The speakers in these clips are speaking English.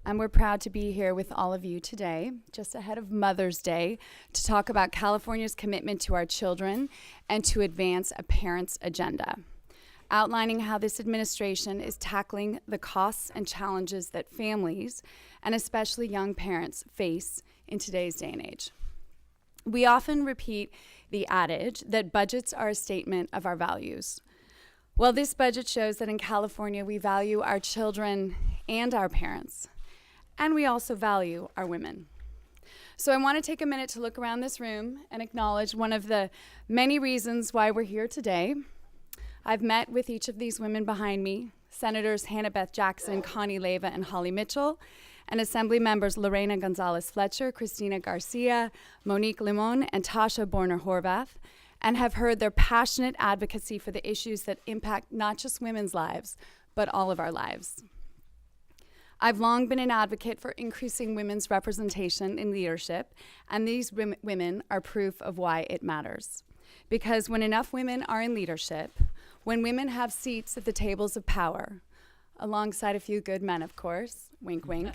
and we're proud to be here with all of you today, just ahead of Mother's Day, to talk about California's commitment to our children and to advance a parent's agenda, outlining how this administration is tackling the costs and challenges that families, and especially young parents, face in today's day and age. We often repeat the adage that budgets are a statement of our values. Well, this budget shows that in California, we value our children and our parents, and we also value our women. So I want to take a minute to look around this room and acknowledge one of the many reasons why we're here today. I've met with each of these women behind me, Senators Hannah Beth Jackson, Connie Leyva, and Holly Mitchell, and Assembly members Lorena Gonzalez-Fletcher, Cristina Garcia, Monique Limon, and Tasha Borner-Horvath, and have heard their passionate advocacy for the issues that impact not just women's lives, but all of our lives. I've long been an advocate for increasing women's representation in leadership, and these women are proof of why it matters. Because when enough women are in leadership, when women have seats at the tables of power, alongside a few good men, of course, wink, wink,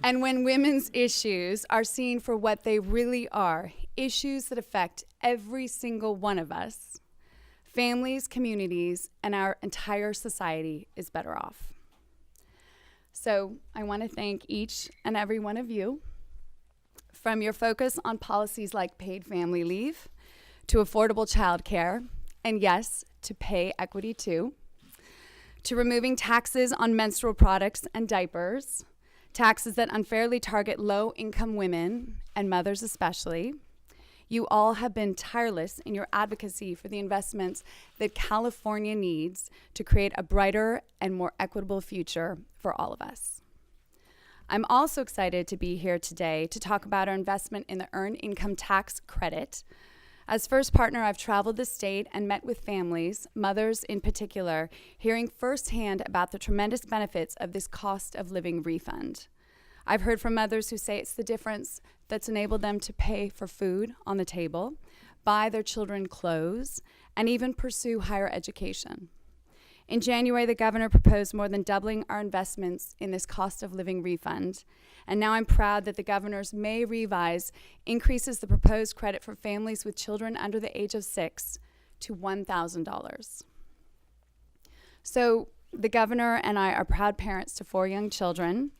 and when women's issues are seen for what they really are, issues that affect every single one of us, families, communities, and our entire society is better off. So I want to thank each and every one of you, from your focus on policies like paid family leave, to affordable childcare, and yes, to pay equity too, to removing taxes on menstrual products and diapers, taxes that unfairly target low-income women, and mothers especially. You all have been tireless in your advocacy for the investments that California needs to create a brighter and more equitable future for all of us. I'm also excited to be here today to talk about our investment in the Earned Income Tax Credit. As first partner, I've traveled the state and met with families, mothers in particular, hearing firsthand about the tremendous benefits of this cost of living refund. I've heard from mothers who say it's the difference that's enabled them to pay for food on the table, buy their children clothes, and even pursue higher education. In January, the governor proposed more than doubling our investments in this cost of living refund, and now I'm proud that the governor's May revise increases the proposed credit for families with children under the age of 6 to $1,000. So the governor and I are proud parents to 4 young children,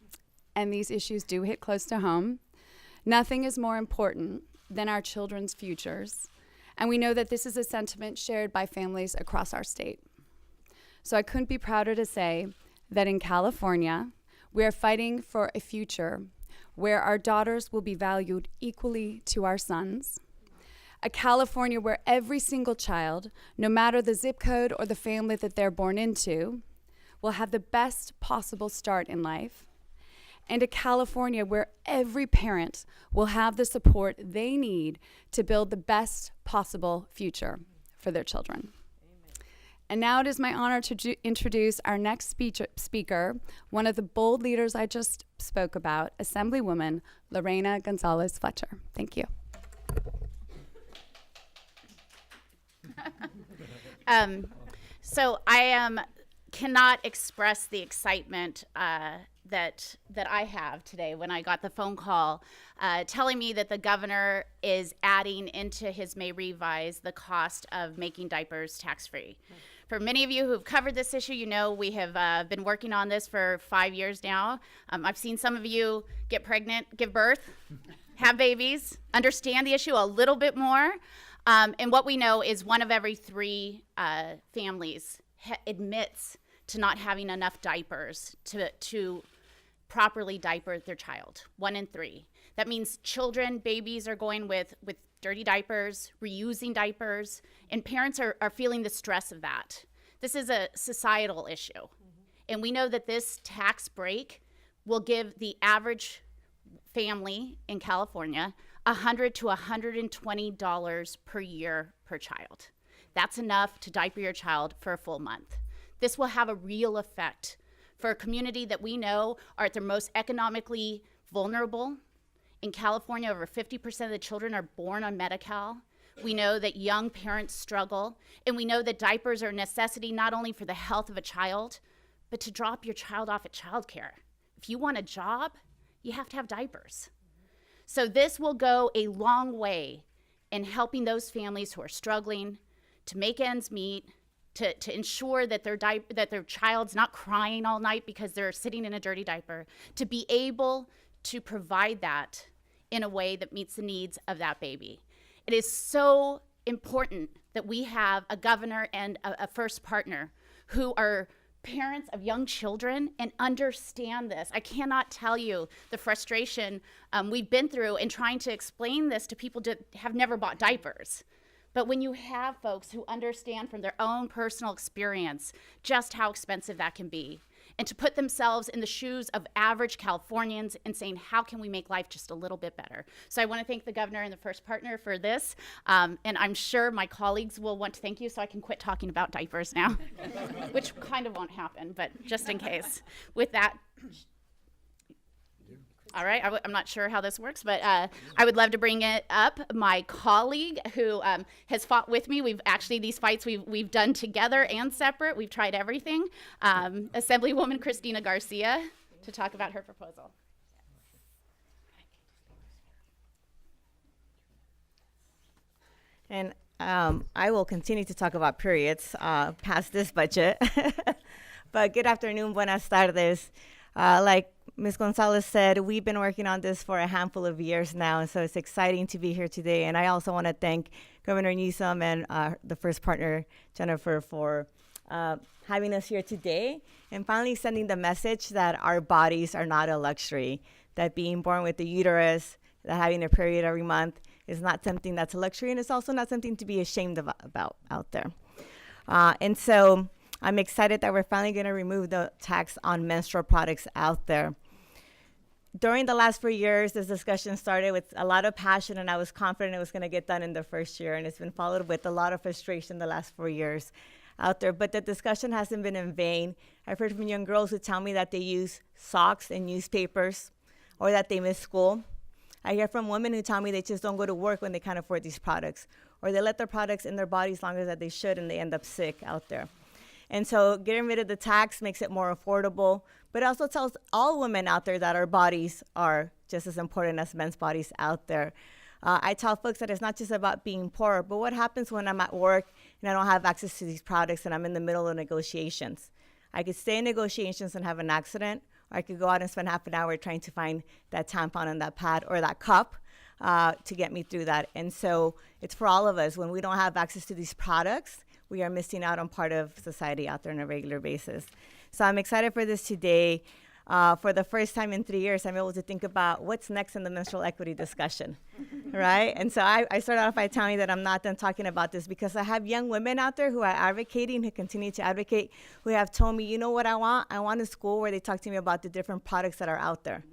and these issues do hit close to home. Nothing is more important than our children's futures, and we know that this is a sentiment shared by families across our state. So I couldn't be prouder to say that in California, we are fighting for a future where our daughters will be valued equally to our sons, a California where every single child, no matter the zip code or the family that they're born into, will have the best possible start in life, and a California where every parent will have the support they need to build the best possible future for their children. And now it is my honor to introduce our next speaker, one of the bold leaders I just spoke about, Assemblywoman Lorena Gonzalez-Fletcher. Thank you. So I cannot express the excitement that I have today when I got the phone call telling me that the governor is adding into his May revise the cost of making diapers tax-free. For many of you who've covered this issue, you know we have been working on this for 5 years now. I've seen some of you get pregnant, give birth, have babies, understand the issue a little bit more. And what we know is 1 of every 3 families admits to not having enough diapers to properly diaper their child, 1 in 3. That means children, babies are going with dirty diapers, reusing diapers, and parents are feeling the stress of that. This is a societal issue. And we know that this tax break will give the average family in California $100 to $120 per year per child. That's enough to diaper your child for a full month. This will have a real effect for a community that we know are at their most economically vulnerable. In California, over 50% of the children are born on Medi-Cal. We know that young parents struggle, and we know that diapers are a necessity not only for the health of a child, but to drop your child off at childcare. if you want a job, you have to have diapers. So this will go a long way in helping those families who are struggling to make ends meet, to ensure that their child's not crying all night because they're sitting in a dirty diaper, to be able to provide that in a way that meets the needs of that baby. It is so important that we have a governor and a first partner who are parents of young children and understand this. I cannot tell you the frustration we've been through in trying to explain this to people that have never bought diapers. But when you have folks who understand from their own personal experience just how expensive that can be, and to put themselves in the shoes of average Californians and saying, how can we make life just a little bit better? So I want to thank the governor and the first partner for this. And I'm sure my colleagues will want to thank you so I can quit talking about diapers now, which kind of won't happen, but just in case. With that, all right, I'm not sure how this works, but I would love to bring it up. My colleague who has fought with me, these fights we've done together and separate. We've tried everything. Assemblywoman Christina Garcia to talk about her proposal. And I will continue to talk about periods past this budget. But good afternoon, buenas tardes. Like Ms. Gonzalez said, we've been working on this for a handful of years now, and so it's exciting to be here today. And I also want to thank Governor Newsom and the first partner, Jennifer, for having us here today and finally sending the message that our bodies are not a luxury, that being born with a uterus, that having a period every month is not something that's a luxury, and it's also not something to be ashamed about out there. And so I'm excited that we're finally going to remove the tax on menstrual products out there. During the last 4 years, this discussion started with a lot of passion, and I was confident it was going to get done in the first year, and it's been followed with a lot of frustration the last 4 years out there. But the discussion hasn't been in vain. I've heard from young girls who tell me that they use socks and newspapers or that they miss school. I hear from women who tell me they just don't go to work when they can't afford these products, or they let their products in their bodies longer than they should, and they end up sick out there. And so getting rid of the tax makes it more affordable, but it also tells all women out there that our bodies are just as important as men's bodies out there. I tell folks that it's not just about being poor, but what happens when I'm at work and I don't have access to these products and I'm in the middle of negotiations? I could stay in negotiations and have an accident, or I could go out and spend half an hour trying to find that tampon and that pad or that cup to get me through that. And so it's for all of us. When we don't have access to these products, we are missing out on part of society out there on a regular basis. So I'm excited for this today. For the first time in 3 years, I'm able to think about what's next in the menstrual equity discussion, right? And so I started off by telling you that I'm not done talking about this because I have young women out there who are advocating, who continue to advocate, who have told me, you know what I want? I want a school where they talk to me about the different products that are out there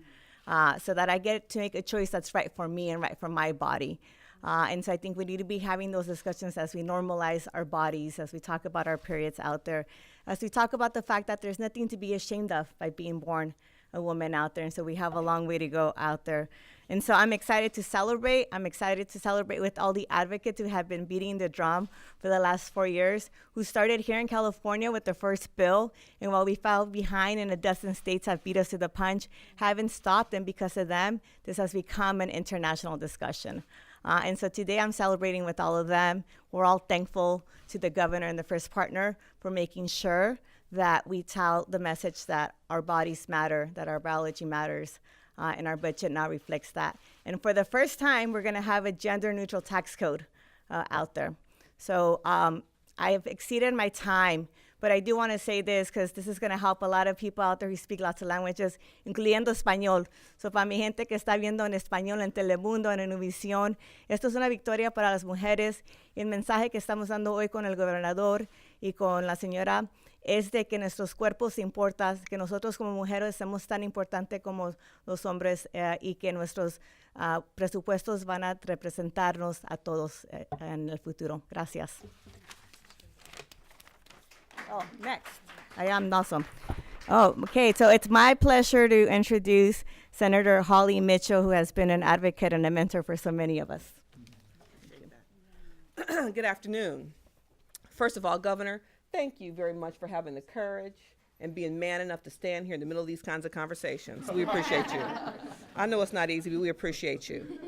so that I get to make a choice that's right for me and right for my body. And so I think we need to be having those discussions as we normalize our bodies, as we talk about our periods out there, as we talk about the fact that there's nothing to be ashamed of by being born a woman out there. And so we have a long way to go out there. And so I'm excited to celebrate. I'm excited to celebrate with all the advocates who have been beating the drum for the last 4 years, who started here in California with the first bill. And while we fell behind and a dozen states have beat us to the punch, haven't stopped. And because of them, this has become an international discussion. And so today I'm celebrating with all of them. We're all thankful to the governor and the first partner for making sure that we tell the message that our bodies matter, that our biology matters, and our budget now reflects that. And for the first time, we're going to have a gender-neutral tax code out there. So I have exceeded my time, but I do want to say this because this is going to help a lot of people out there who speak lots of languages, incluyendo español. So para mi gente que está viendo en español en Telemundo, en Univisión, esto es una victoria para las mujeres. Y el mensaje que estamos dando hoy con el gobernador y con la señora es de que nuestros cuerpos importan, que nosotros como mujeres somos tan importantes como los hombres y que nuestros presupuestos van a representarnos a todos en el futuro. Gracias. Oh, next. I am Newsom. Oh, okay. So it's my pleasure to introduce Senator Holly Mitchell, who has been an advocate and a mentor for so many of us. Good afternoon. First of all, Governor, thank you very much for having the courage and being man enough to stand here in the middle of these kinds of conversations. We appreciate you. I know it's not easy, but we appreciate you.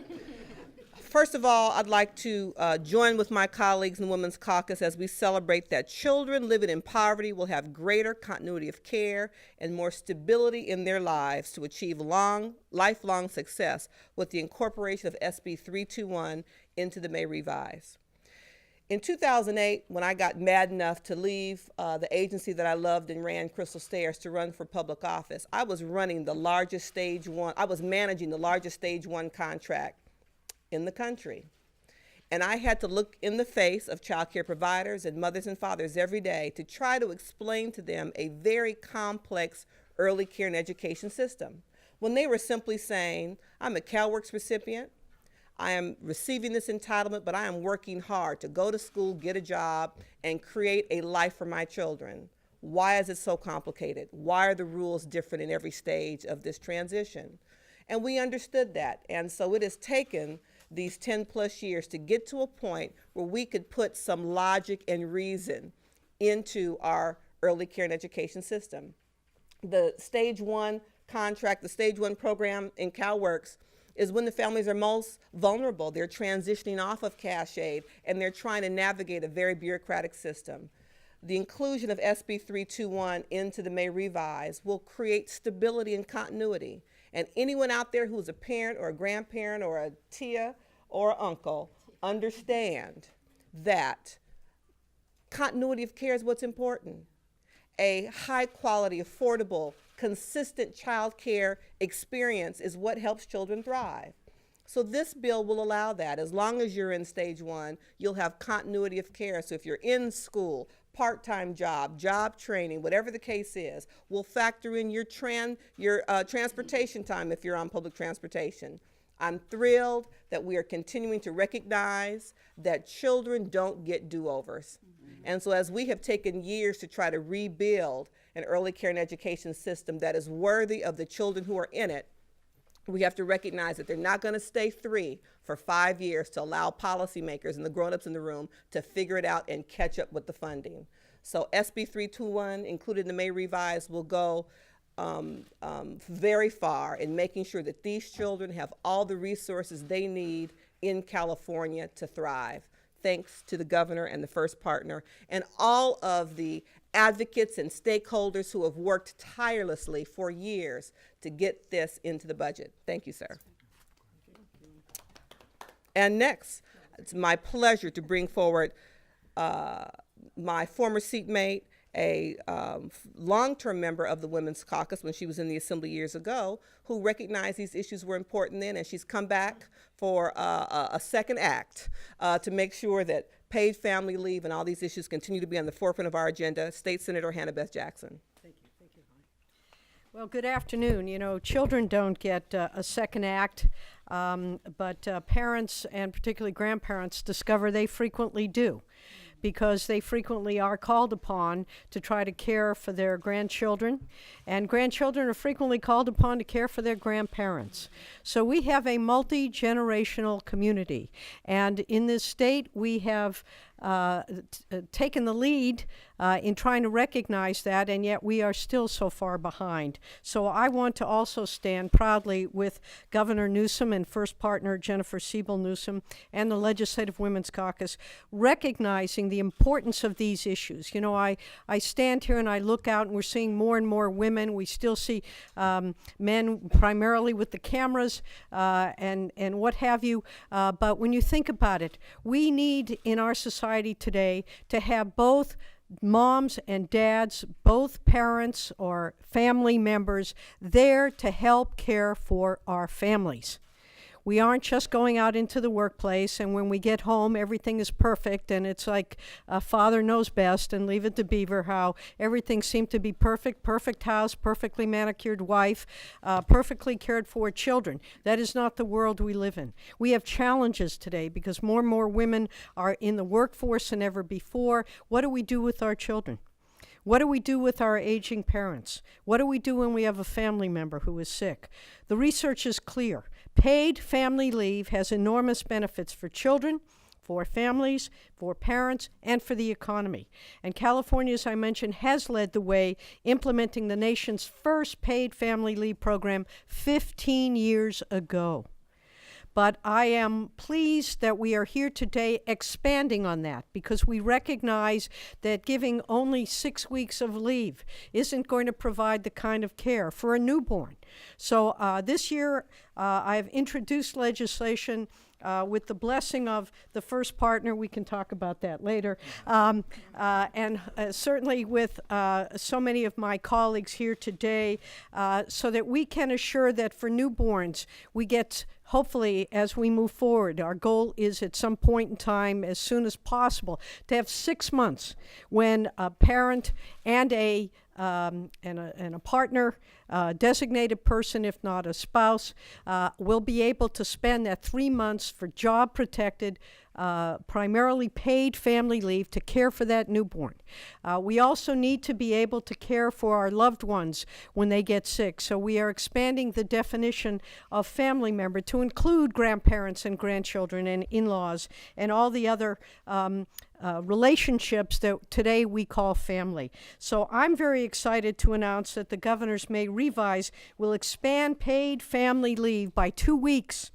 First of all, I'd like to join with my colleagues in the Women's Caucus as we celebrate that children living in poverty will have greater continuity of care and more stability in their lives to achieve lifelong success with the incorporation of SB 321 into the May Revise. In 2008, when I got mad enough to leave the agency that I loved and ran, Crystal Stairs, to run for public office, I was managing the largest stage 1 contract in the country. And I had to look in the face of child care providers and mothers and fathers every day to try to explain to them a very complex early care and education system, when they were simply saying, I'm a CalWORKS recipient, I am receiving this entitlement, but I am working hard to go to school, get a job, and create a life for my children. Why is it so complicated? Why are the rules different in every stage of this transition? And we understood that, and so it has taken these 10 plus years to get to a point where we could put some logic and reason into our early care and education system. The stage 1 contract, the stage 1 program in CalWORKS is when the families are most vulnerable. They're transitioning off of cash aid and they're trying to navigate a very bureaucratic system. The inclusion of SB 321 into the May Revise will create stability and continuity. And anyone out there who's a parent or a grandparent or a tia or an uncle, understand that continuity of care is what's important. A high quality, affordable, consistent child care experience is what helps children thrive. So this bill will allow that. As long as you're in stage 1, you'll have continuity of care. So if you're in school, part-time job, job training, whatever the case is, we'll factor in your transportation time if you're on public transportation. I'm thrilled that we are continuing to recognize that children don't get do-overs. And so as we have taken years to try to rebuild an early care and education system that is worthy of the children who are in it, we have to recognize that they're not going to stay 3 for 5 years to allow policymakers and the grown-ups in the room to figure it out and catch up with the funding. So SB 321, included in the May Revise, will go very far in making sure that these children have all the resources they need in California to thrive. Thanks to the governor and the first partner and all of the advocates and stakeholders who have worked tirelessly for years to get this into the budget. Thank you, sir. And next, it's my pleasure to bring forward my former seatmate, a long-term member of the Women's Caucus when she was in the Assembly years ago, who recognized these issues were important then, and she's come back for a second act to make sure that paid family leave and all these issues continue to be on the forefront of our agenda. State Senator Hannah Beth Jackson. Thank you, Holly. Well, good afternoon. You know, children don't get a second act, but parents and particularly grandparents discover they frequently do, because they frequently are called upon to try to care for their grandchildren, and grandchildren are frequently called upon to care for their grandparents. So we have a multi-generational community, and in this state we have taken the lead in trying to recognize that, and yet we are still so far behind. So I want to also stand proudly with Governor Newsom and first partner Jennifer Siebel Newsom and the Legislative Women's Caucus, recognizing the importance of these issues. You know, I stand here and I look out and we're seeing more and more women. We still see men primarily with the cameras and what have you. But when you think about it, we need in our society today to have both moms and dads, both parents or family members there to help care for our families. We aren't just going out into the workplace and when we get home everything is perfect and it's like father knows best and Leave It to Beaver, how everything seemed to be perfect house, perfectly manicured wife, perfectly cared for children. That is not the world we live in. We have challenges today because more and more women are in the workforce than ever before. What do we do with our children? What do we do with our aging parents? What do we do when we have a family member who is sick? The research is clear. Paid family leave has enormous benefits for children, for families, for parents, and for the economy. And California, as I mentioned, has led the way, implementing the nation's first paid family leave program 15 years ago. But I am pleased that we are here today expanding on that, because we recognize that giving only 6 weeks of leave isn't going to provide the kind of care for a newborn. So this year I have introduced legislation with the blessing of the first partner. We can talk about that later. And certainly with so many of my colleagues here today, so that we can assure that for newborns, we get, hopefully, as we move forward, our goal is at some point in time, as soon as possible, to have 6 months when a parent and a partner, designated person, if not a spouse, will be able to spend that 3 months for job-protected, primarily paid family leave to care for that newborn. We also need to be able to care for our loved ones when they get sick. So we are expanding the definition of family member to include grandparents and grandchildren and in-laws and all the other relationships that today we call family. So I'm very excited to announce that the governor's May revise will expand paid family leave by 2 weeks,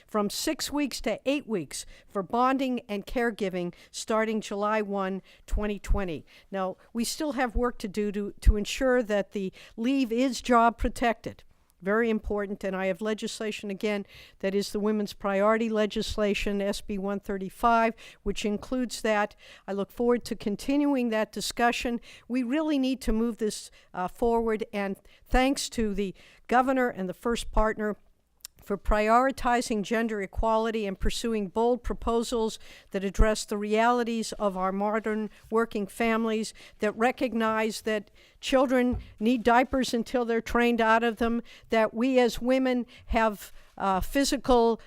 from 6 weeks to 8 weeks for bonding and caregiving starting July 1, 2020. Now, we still have work to do to ensure that the leave is job protected. Very important, and I have legislation again that is the women's priority legislation, SB 135, which includes that. I look forward to continuing that discussion. We really need to move this forward, and thanks to the governor and the first partner for prioritizing gender equality and pursuing bold proposals that address the realities of our modern working families, that recognize that children need diapers until they're trained out of them, that we as women have physical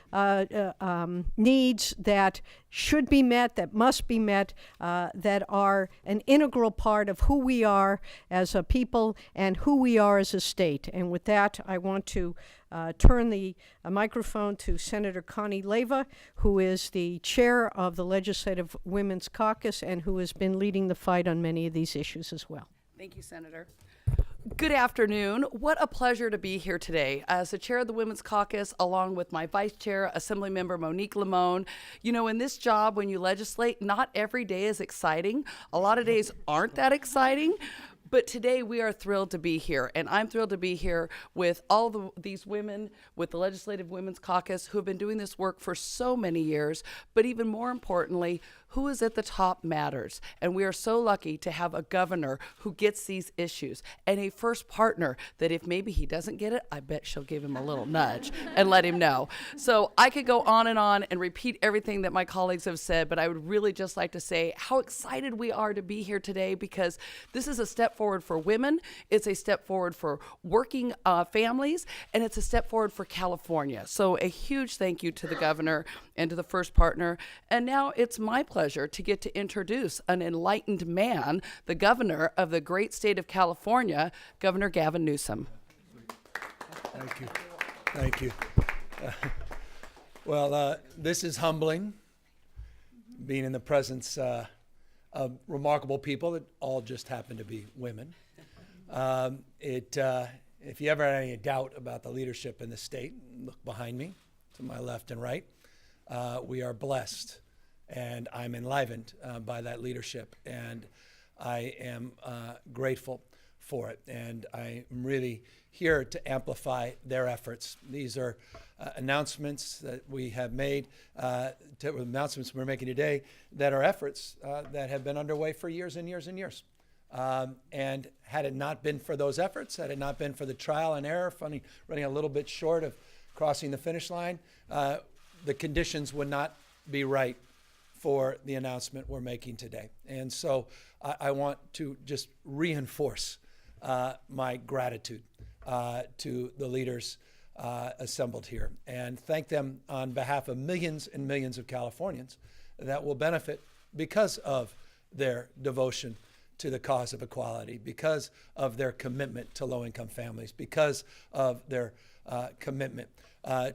needs that should be met, that must be met, that are an integral part of who we are as a people and who we are as a state. And with that, I want to turn the microphone to Senator Connie Leyva, who is the chair of the Legislative Women's Caucus and who has been leading the fight on many of these issues as well. Thank you, Senator. Good afternoon. What a pleasure to be here today as the chair of the Women's Caucus, along with my vice chair, Assemblymember Monique Limon. You know, in this job, when you legislate, not every day is exciting. A lot of days aren't that exciting. But today we are thrilled to be here, and I'm thrilled to be here with all these women with the Legislative Women's Caucus who have been doing this work for so many years, but even more importantly, who is at the top matters. And we are so lucky to have a governor who gets these issues and a first partner that if maybe he doesn't get it, I bet she'll give him a little nudge and let him know. So I could go on and repeat everything that my colleagues have said, but I would really just like to say how excited we are to be here today, because this is a step forward for women, it's a step forward for working families, and it's a step forward for California. So a huge thank you to the governor and to the first partner. And now it's my pleasure to get to introduce an enlightened man, the governor of the great state of California, Governor Gavin Newsom. Thank you. Thank you. Well, this is humbling, being in the presence of remarkable people that all just happen to be women. If you ever had any doubt about the leadership in the state, look behind me, to my left and right. We are blessed, and I'm enlivened by that leadership, and I am grateful for it, and I'm really here to amplify their efforts. These are announcements that we have made, announcements we're making today that are efforts that have been underway for years and years and years. And had it not been for those efforts, had it not been for the trial and error, running a little bit short of crossing the finish line, the conditions would not be right for the announcement we're making today. And so I want to just reinforce my gratitude to the leaders assembled here and thank them on behalf of millions and millions of Californians that will benefit because of their devotion to the cause of equality, because of their commitment to low-income families, because of their commitment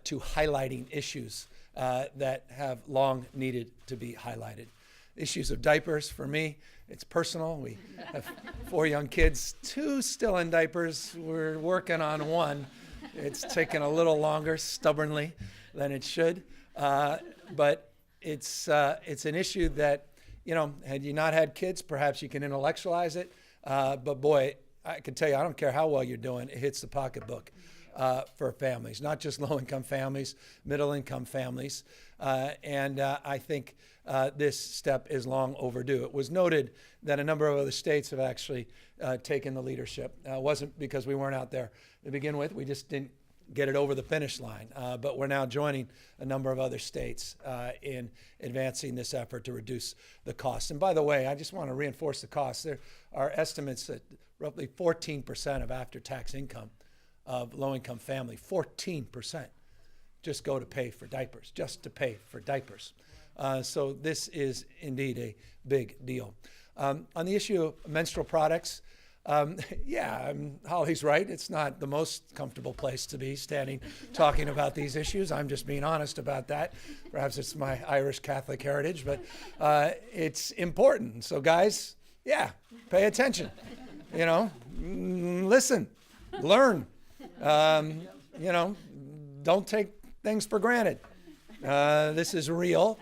to highlighting issues that have long needed to be highlighted. Issues of diapers, for me, it's personal. We have 4 young kids, 2 still in diapers. We're working on 1. It's taken a little longer, stubbornly, than it should. But it's an issue that, had you not had kids, perhaps you can intellectualize it. But boy, I can tell you, I don't care how well you're doing, it hits the pocketbook for families, not just low-income families, middle-income families. And I think this step is long overdue. It was noted that a number of other states have actually taken the leadership. It wasn't because we weren't out there to begin with. We just didn't get it over the finish line. But we're now joining a number of other states in advancing this effort to reduce the costs. And by the way, I just want to reinforce the costs. There are estimates that roughly 14% of after-tax income of low-income family, 14%, just go to pay for diapers, just to pay for diapers. So this is indeed a big deal. On the issue of menstrual products, Holly's right. It's not the most comfortable place to be standing talking about these issues. I'm just being honest about that. Perhaps it's my Irish Catholic heritage, but it's important. So guys, pay attention. Listen, learn. Don't take things for granted. This is real.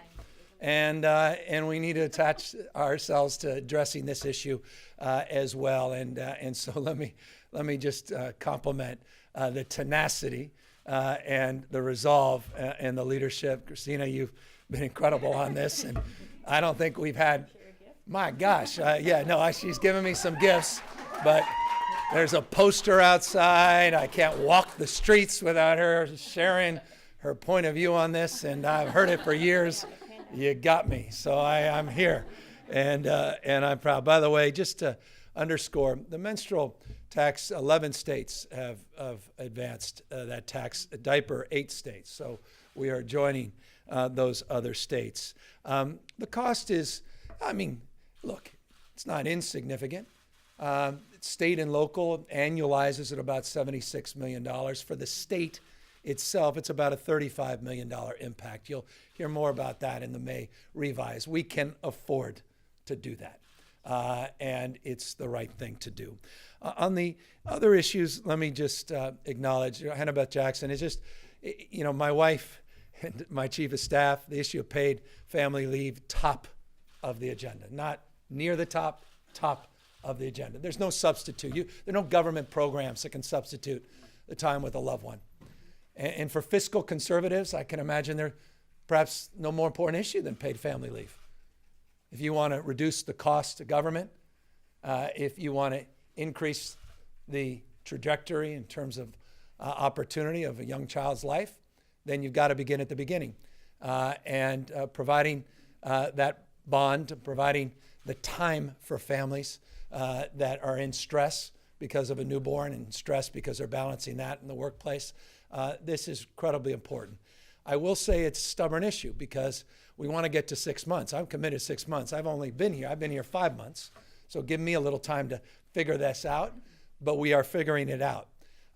And we need to attach ourselves to addressing this issue as well. And so let me just compliment the tenacity and the resolve and the leadership. Christina, you've been incredible on this, and I don't think we've had. My gosh, she's given me some gifts, but there's a poster outside. I can't walk the streets without her sharing her point of view on this, and I've heard it for years. You got me, so I'm here, and I'm proud. By the way, just to underscore, the menstrual tax, 11 states have advanced that tax. Diaper, 8 states. So we are joining those other states. The cost is, look, it's not insignificant. State and local annualizes at about $76 million. For the state itself, it's about a $35 million impact. You'll hear more about that in the May revise. We can afford to do that, and it's the right thing to do. On the other issues, let me just acknowledge Hannah Jackson is just, my wife and my chief of staff, the issue of paid family leave, top of the agenda, not near the top of the agenda. There's no substitute. There are no government programs that can substitute the time with a loved one. And for fiscal conservatives, I can imagine there's perhaps no more important issue than paid family leave. If you want to reduce the cost to government, if you want to increase the trajectory in terms of opportunity of a young child's life, then you've got to begin at the beginning. And providing that bond, providing the time for families that are in stress because of a newborn and stress because they're balancing that in the workplace. This is incredibly important. I will say it's a stubborn issue because we want to get to 6 months. I'm committed 6 months. I've been here 5 months. So give me a little time to figure this out, but we are figuring it out.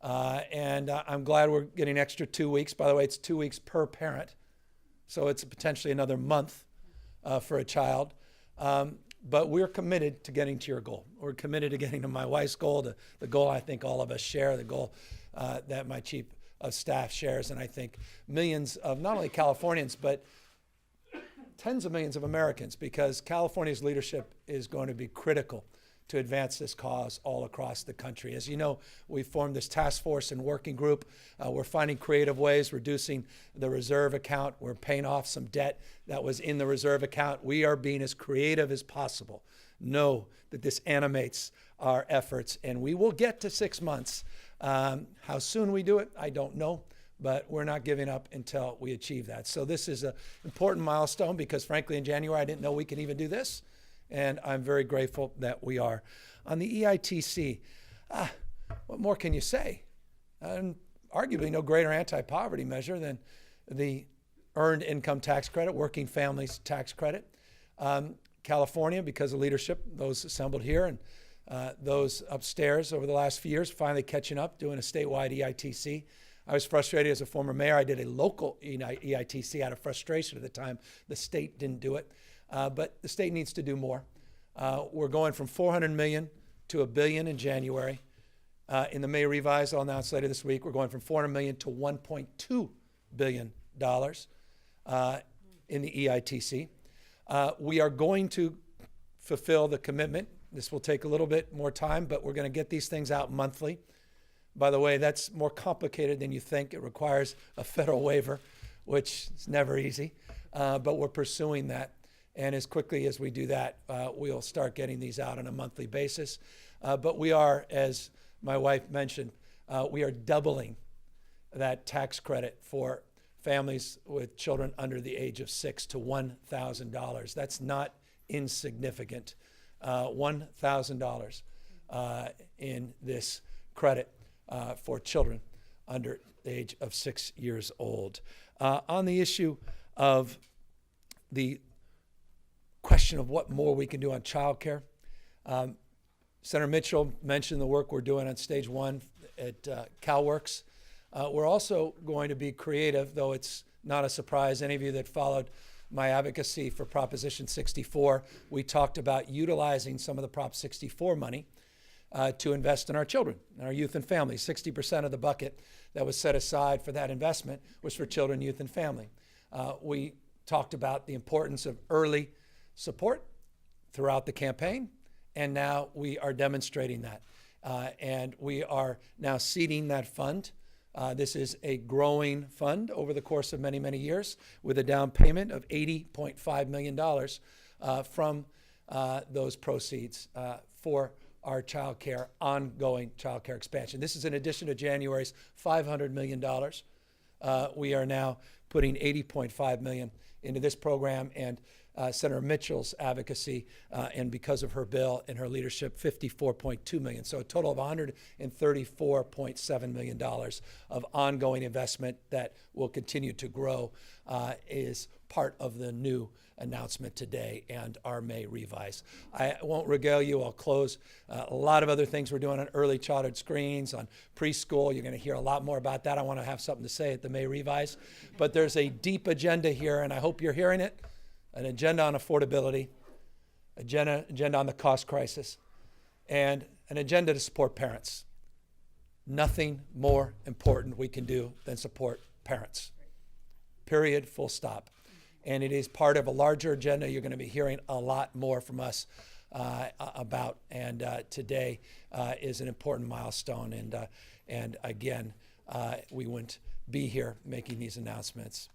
And I'm glad we're getting extra 2 weeks. By the way, it's 2 weeks per parent. So it's potentially another month for a child. But we're committed to getting to your goal. We're committed to getting to my wife's goal, the goal I think all of us share, the goal that my chief of staff shares, and I think millions of not only Californians, but tens of millions of Americans, because California's leadership is going to be critical to advance this cause all across the country. As you know, we formed this task force and working group. We're finding creative ways, reducing the reserve account. We're paying off some debt that was in the reserve account. We are being as creative as possible. Know that this animates our efforts, and we will get to 6 months. How soon we do it, I don't know, but we're not giving up until we achieve that. So this is an important milestone because, frankly, in January, I didn't know we could even do this. And I'm very grateful that we are. On the EITC, what more can you say? Arguably no greater anti-poverty measure than the Earned Income Tax Credit, Working Families Tax Credit. California, because of leadership, those assembled here and those upstairs over the last few years, finally catching up, doing a statewide EITC. I was frustrated as a former mayor. I did a local EITC out of frustration at the time. The state didn't do it, but the state needs to do more. We're going from $400 million to $1 billion in January. In the May revise, I'll announce later this week, we're going from $400 million to $1.2 billion in the EITC. We are going to fulfill the commitment. This will take a little bit more time, but we're going to get these things out monthly. By the way, that's more complicated than you think. It requires a federal waiver, which is never easy, but we're pursuing that. And as quickly as we do that, we'll start getting these out on a monthly basis. But we are, as my wife mentioned, we are doubling that tax credit for families with children under the age of 6 to $1,000. That's not insignificant. $1,000 in this credit for children under the age of 6 years old. On the issue of the question of what more we can do on childcare, Senator Mitchell mentioned the work we're doing on stage 1 at CalWorks. We're also going to be creative, though it's not a surprise. Any of you that followed my advocacy for Proposition 64, we talked about utilizing some of the Prop 64 money to invest in our children, in our youth and families. 60% of the bucket that was set aside for that investment was for children, youth, and family. We talked about the importance of early support throughout the campaign, and now we are demonstrating that. And we are now seeding that fund. This is a growing fund over the course of many, many years with a down payment of $80.5 million from those proceeds for our ongoing child care expansion. This is in addition to January's $500 million. We are now putting $80.5 million into this program, and Senator Mitchell's advocacy, and because of her bill and her leadership, $54.2 million. So a total of $134.7 million of ongoing investment that will continue to grow is part of the new announcement today and our May revise. I won't regale you. I'll close. A lot of other things we're doing on early childhood screens, on preschool. You're going to hear a lot more about that. I want to have something to say at the May revise. But there's a deep agenda here, and I hope you're hearing it. An agenda on affordability, agenda on the cost crisis, and an agenda to support parents. Nothing more important we can do than support parents. Period, full stop. And it is part of a larger agenda you're going to be hearing a lot more from us about. And today is an important milestone. And again, we wouldn't be here making these announcements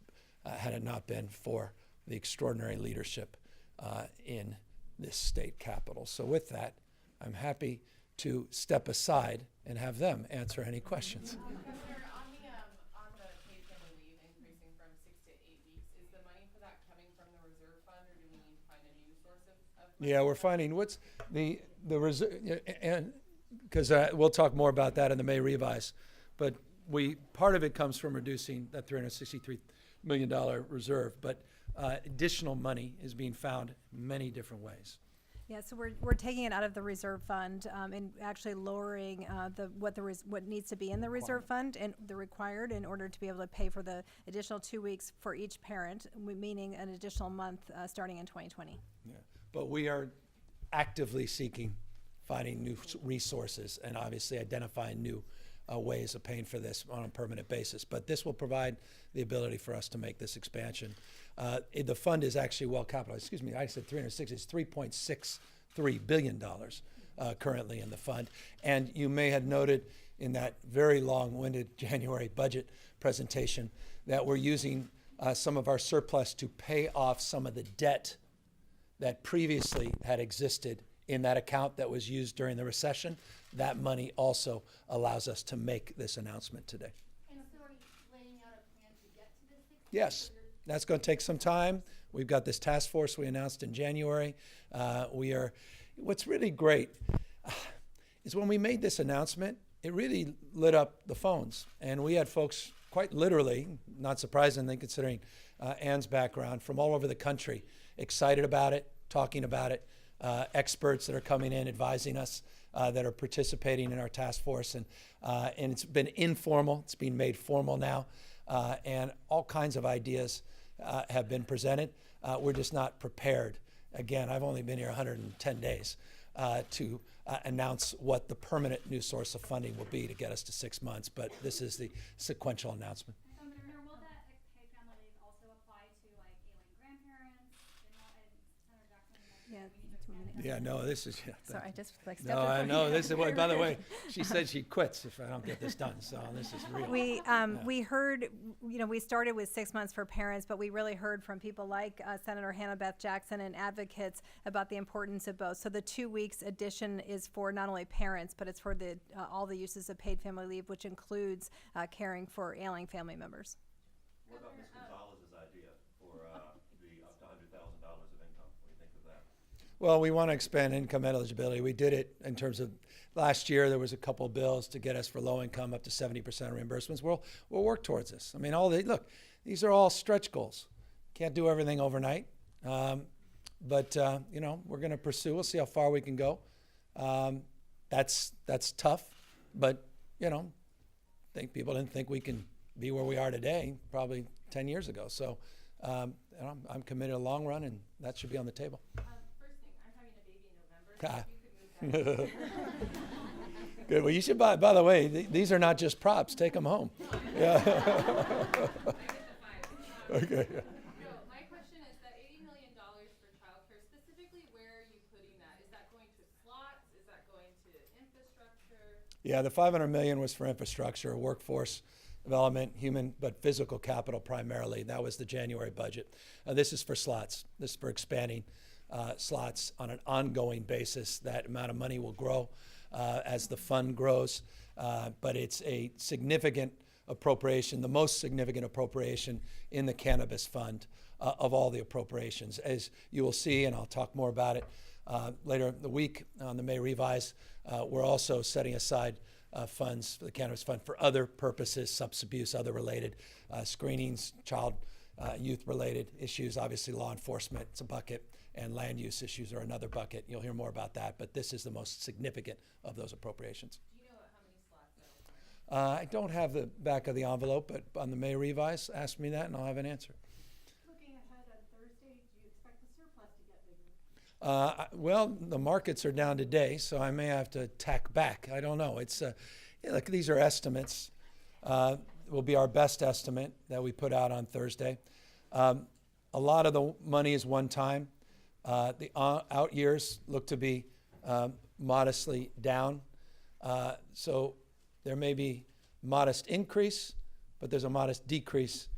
had it not been for the extraordinary leadership in this state capitol. So with that, I'm happy to step aside and have them answer any questions. On the paid family leave increasing from 6 to 8 weeks, is the money for that coming from the reserve fund, or do we need to find a new source of money? Yeah, we're finding what's the reserve, and because we'll talk more about that in the May revise, but part of it comes from reducing that $363 million reserve, but additional money is being found many different ways. Yeah, so we're taking it out of the reserve fund and actually lowering what needs to be in the reserve fund and the required in order to be able to pay for the additional 2 weeks for each parent, meaning an additional month starting in 2020. Yeah, but we are actively finding new resources and obviously identifying new ways of paying for this on a permanent basis. But this will provide the ability for us to make this expansion. The fund is actually well capitalized. Excuse me, I said 360. It's $3.63 billion currently in the fund. And you may have noted in that very long-winded January budget presentation that we're using some of our surplus to pay off some of the debt that previously had existed in that account that was used during the recession. That money also allows us to make this announcement today. And so are you laying out a plan to get to this 6? Yes, that's going to take some time. We've got this task force we announced in January. What's really great is when we made this announcement, it really lit up the phones. And we had folks quite literally, not surprisingly considering Ann's background, from all over the country, excited about it, talking about it. experts that are coming in, advising us, that are participating in our task force. And it's been informal. It's being made formal now. And all kinds of ideas have been presented. We're just not prepared. Again, I've only been here 110 days to announce what the permanent new source of funding will be to get us to 6 months. But this is the sequential announcement. Senator, will that paid family leave also apply to like ailing grandparents? Senator Jackson mentioned Yeah, we need to 2 minutes. Yeah, no, this is. Yeah, Sorry, I just like stepped no, in I front know. of This is what. you. By the way, she said she quits if I don't get this done. So this is real. We heard, we started with 6 months for parents, but we really heard from people like Senator Hannah Beth Jackson and advocates about the importance of both. So the 2 weeks addition is for not only parents, but it's for the all the uses of paid family leave, which includes caring for ailing family members. What about Ms. Gonzalez's idea for the up to $100,000 of income? What do you think of that? Well, we want to expand income eligibility. We did it in terms of last year. There was a couple of bills to get us for low income up to 70% reimbursements. We'll work towards this. I mean, look, these are all stretch goals. Can't do everything overnight, but we're going to pursue. We'll see how far we can go. That's tough, but I think people didn't think we can be where we are today probably 10 years ago. So I'm committed to the long run, and that should be on the table. First thing, I'm having a baby in November, so if you could move that. Good. Well, you should buy. By the way, these are not just props. Take them home. Yeah. Okay. So my question is that $80 million for childcare, specifically where are you putting that? Is that going to slots? Is that going to infrastructure? Yeah, the $500 million was for infrastructure, workforce development, human, but physical capital primarily. That was the January budget. This is for slots. This is for expanding slots on an ongoing basis. That amount of money will grow as the fund grows, but it's a significant appropriation, the most significant appropriation in the cannabis fund of all the appropriations. As you will see, and I'll talk more about it later in the week on the May revise, we're also setting aside funds for the cannabis fund for other purposes, substance abuse, other related screenings, child, youth-related issues. Obviously, law enforcement, it's a bucket, and land use issues are another bucket. You'll hear more about that, but this is the most significant of those appropriations. Do you know how many slots that will I don't have the back of the envelope, but on the May revise, ask me that, and I'll have an answer. looking ahead on Thursday, do you expect the surplus to get bigger? Well, the markets are down today, so I may have to tack back. I don't know. It's look, these are estimates. Will be our best estimate that we put out on Thursday. A lot of the money is one time. The out years look to be modestly down. So there may be modest increase, but there's a modest decrease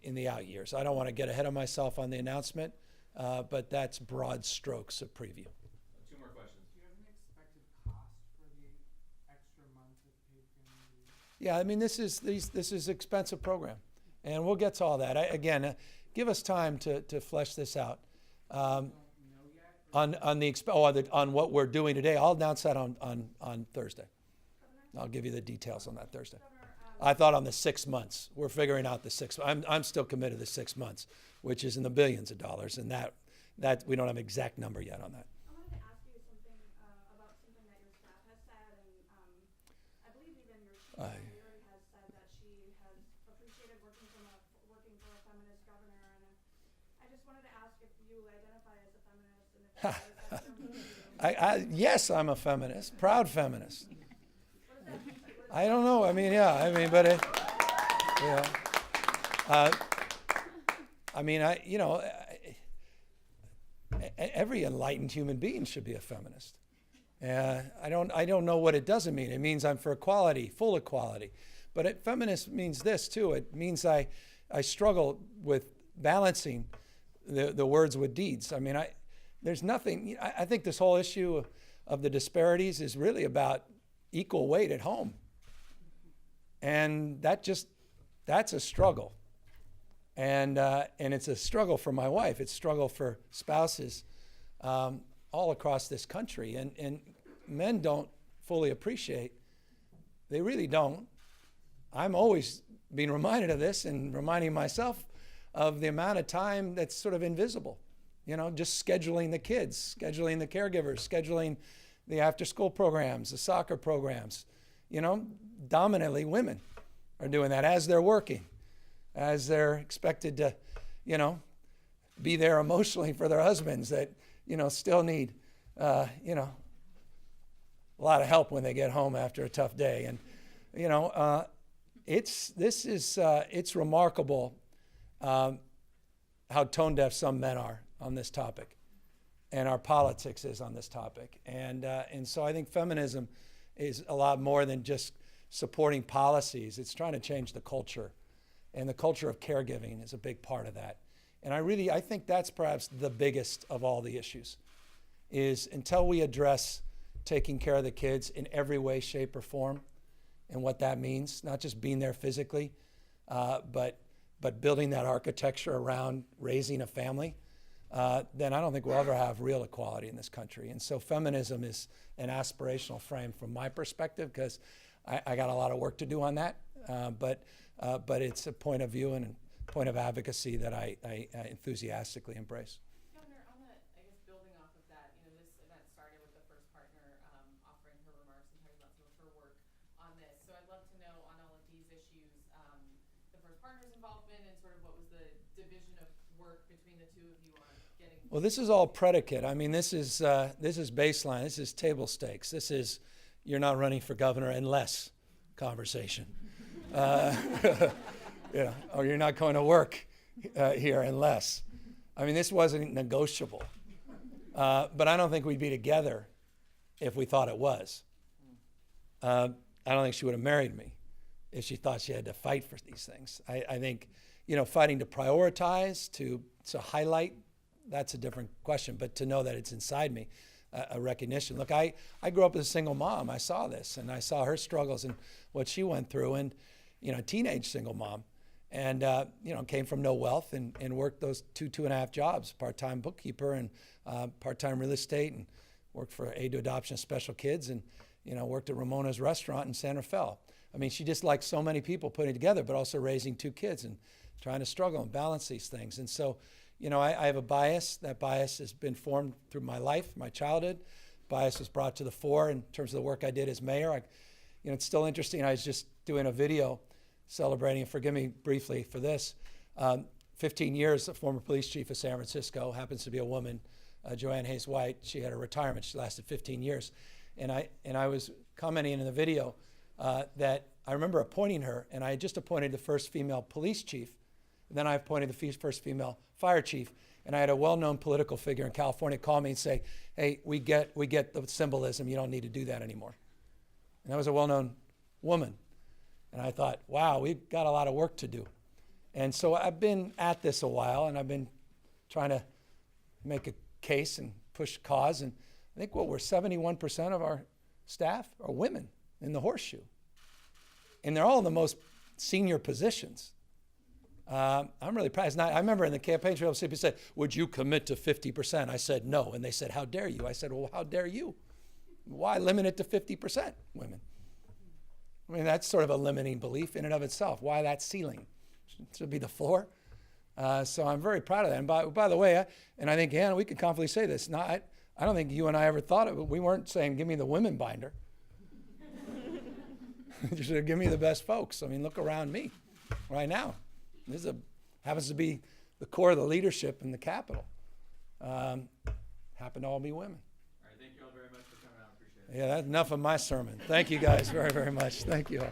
in the out years. I don't want to get ahead of myself on the announcement, but that's broad strokes of preview. 2 more questions. Do you have an expected cost for the extra month of paid family leave? Yeah, I mean, this is expensive program, and we'll get to all that. Give us time to flesh this out. On what we're doing today, I'll announce that on Thursday. I'll give you the details on that Thursday. I thought on the 6 months. We're figuring out the 6. I'm still committed to 6 months, which is in the billions of dollars, and that we don't have an exact number yet on that. I wanted to ask you something about something that your staff has said, and I believe even your chief Leary has said that she has appreciated working for a feminist governor, and I just wanted to ask if you identify as a feminist, and if Yes, I'm a feminist, proud feminist. I don't know. I mean, but every enlightened human being should be a feminist. I don't know what it doesn't mean. It means I'm for equality, full equality. But feminist means this too. It means I struggle with balancing the words with deeds. I mean, there's nothing. I think this whole issue of the disparities is really about equal weight at home. And that's a struggle. And it's a struggle for my wife. It's a struggle for spouses all across this country. And men don't fully appreciate. They really don't. I'm always being reminded of this and reminding myself of the amount of time that's sort of invisible just scheduling the kids, scheduling the caregivers, scheduling the after-school programs, the soccer programs. Dominantly women are doing that as they're working, as they're expected to, be there emotionally for their husbands that, still need, a lot of help when they get home after a tough day. And, it's remarkable how tone deaf some men are on this topic, and our politics is on this topic. And so I think feminism is a lot more than just supporting policies. It's trying to change the culture, and the culture of caregiving is a big part of that. And I think that's perhaps the biggest of all the issues, is until we address taking care of the kids in every way, shape, or form, and what that means, not just being there physically, but building that architecture around raising a family, then I don't think we'll ever have real equality in this country. And so feminism is an aspirational frame from my perspective, because I got a lot of work to do on that, but it's a point of view and a point of advocacy that I enthusiastically embrace. Governor, building off of that, this event started with the first partner offering her remarks and talking about some of her work on this. So I'd love to know on all of these issues, the first partner's involvement and sort of what was the division of work between the two of you on getting. Well, this is all predicate. This is baseline. This is table stakes. This is you're not running for governor unless conversation. Or you're not going to work here unless. This wasn't negotiable. But I don't think we'd be together if we thought it was. I don't think she would have married me if she thought she had to fight for these things. I think, fighting to prioritize, to highlight, that's a different question. But to know that it's inside me, a recognition. Look, I grew up as a single mom. I saw this, and I saw her struggles and what she went through, and, a teenage single mom. And, came from no wealth and worked those two and a half jobs, part-time bookkeeper and part-time real estate, and worked for Aid to Adoption Special Kids, and, worked at Ramona's restaurant in Santa Fe. She just, like so many people, putting it together, but also raising two kids and trying to struggle and balance these things. And so, I have a bias. That bias has been formed through my life, my childhood. Bias was brought to the fore in terms of the work I did as mayor. It's still interesting. I was just doing a video celebrating, and forgive me briefly for this, 15 years, a former police chief of San Francisco, happens to be a woman, Joanne Hayes White. She had a retirement. She lasted 15 years. And I was commenting in the video that I remember appointing her, and I had just appointed the first female police chief, and then I appointed the first female fire chief, and I had a well-known political figure in California call me and say, hey, we get the symbolism. You don't need to do that anymore. And that was a well-known woman. And I thought, wow, we've got a lot of work to do. And so I've been at this a while, and I've been trying to make a case and push cause. And I think, we're 71% of our staff are women in the horseshoe. And they're all in the most senior positions. I'm really proud. I remember in the campaign trail, people said, would you commit to 50%? I said, no. And they said, how dare you? I said, well, how dare you? Why limit it to 50% women? That's sort of a limiting belief in and of itself. Why that ceiling? Should be the floor. So I'm very proud of that. And by the way, and I think, Hannah, we could confidently say this. I don't think you and I ever thought of it. We weren't saying, give me the women binder. Just give me the best folks. Look around me right now. This happens to be the core of the leadership in the Capitol. Happen to all be women. All right, thank you all very much for coming out. Appreciate it. Yeah, that's enough of my sermon. Thank you guys very, very much. Thank you all.